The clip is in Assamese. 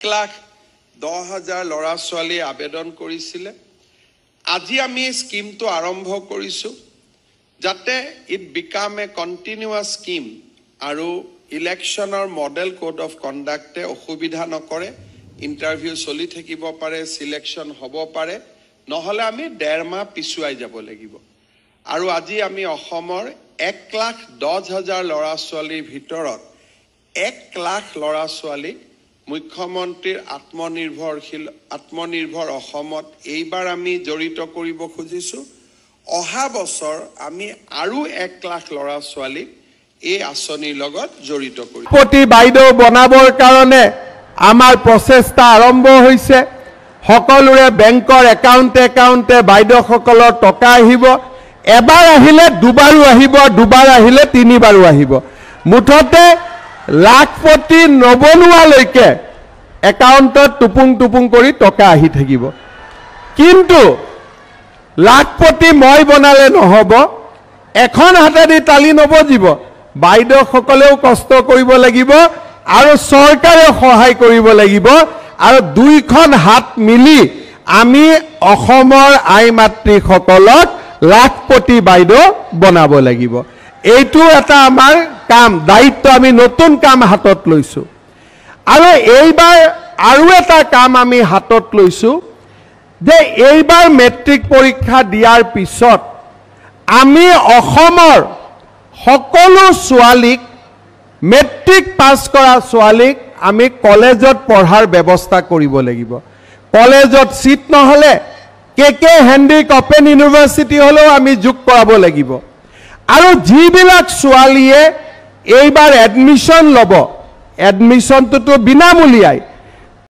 1,10,000 ল'ৰা ছোৱালী আবেদন কৰিছিলে। আজি আমি স্কিমটো আৰম্ভ কৰিছোঁ যাতে it become a continuous scheme আৰু ইলেকশ্যনৰ মডেল কোড অফ কণ্ডাক্টে অসুবিধা নকৰে। ইণ্টাৰভিউ চলি থাকিব পাৰে, চিলেকশ্যন হ'ব পাৰে, নহ'লে আমি 1.5 মাহ পিছুৱাই যাব লাগিব। আৰু আজি আমি অসমৰ 1,10,000 ল'ৰা ছোৱালীৰ ভিতৰত 1 লাখ ল'ৰা ছোৱালীক মুখ্যমন্ত্ৰীৰ আত্মনিৰ্ভৰ অসমত এইবাৰ আমি জড়িত কৰিব খুজিছোঁ। অহা বছৰ আমি আৰু 1 লাখ ল'ৰা ছোৱালীক এই আঁচনিৰ লগত জড়িত কৰিম। প্ৰতি বাইদেউ বনাবৰ কাৰণে আমাৰ প্ৰচেষ্টা আৰম্ভ হৈছে। সকলোৰে বেংকৰ একাউণ্টে বাইদেউসকলৰ টকা আহিব। এবাৰ আহিলে দুবাৰো আহিব, দুবাৰ আহিলে তিনিবাৰো আহিব। মুঠতে লাখপতি নবনোৱালৈকে একাউণ্টত টুপুং কৰি টকা আহি থাকিব। কিন্তু লাখপতি মই বনালে নহ'ব, এখন হাতেদি তালি নবজিব। বাইদেউসকলেও কষ্ট কৰিব লাগিব আৰু চৰকাৰেও সহায় কৰিব লাগিব, আৰু দুইখন হাত মিলি আমি অসমৰ আই মাতৃসকলক লাখপতি বাইদেউ বনাব লাগিব। এইটো এটা আমাৰ কাম, দায়িত্ব। আমি নতুন কাম হাতত লৈছোঁ। আৰু এইবাৰ আৰু এটা কাম আমি হাতত লৈছোঁ যে এইবাৰ মেট্ৰিক পৰীক্ষা দিয়াৰ পিছত আমি অসমৰ সকলো ছোৱালীক, মেট্ৰিক পাছ কৰা ছোৱালীক আমি কলেজত পঢ়াৰ ব্যৱস্থা কৰিব লাগিব। কলেজত ছিট নহ'লে KK হেণ্ডিক অপেন ইউনিভাৰ্চিটি হ'লেও আমি যোগ কৰাব লাগিব। আৰু যিবিলাক ছোৱালীয়ে এইবাৰ এডমিশ্যন ল'ব, এডমিশ্যনটোতো বিনামূলীয়াই,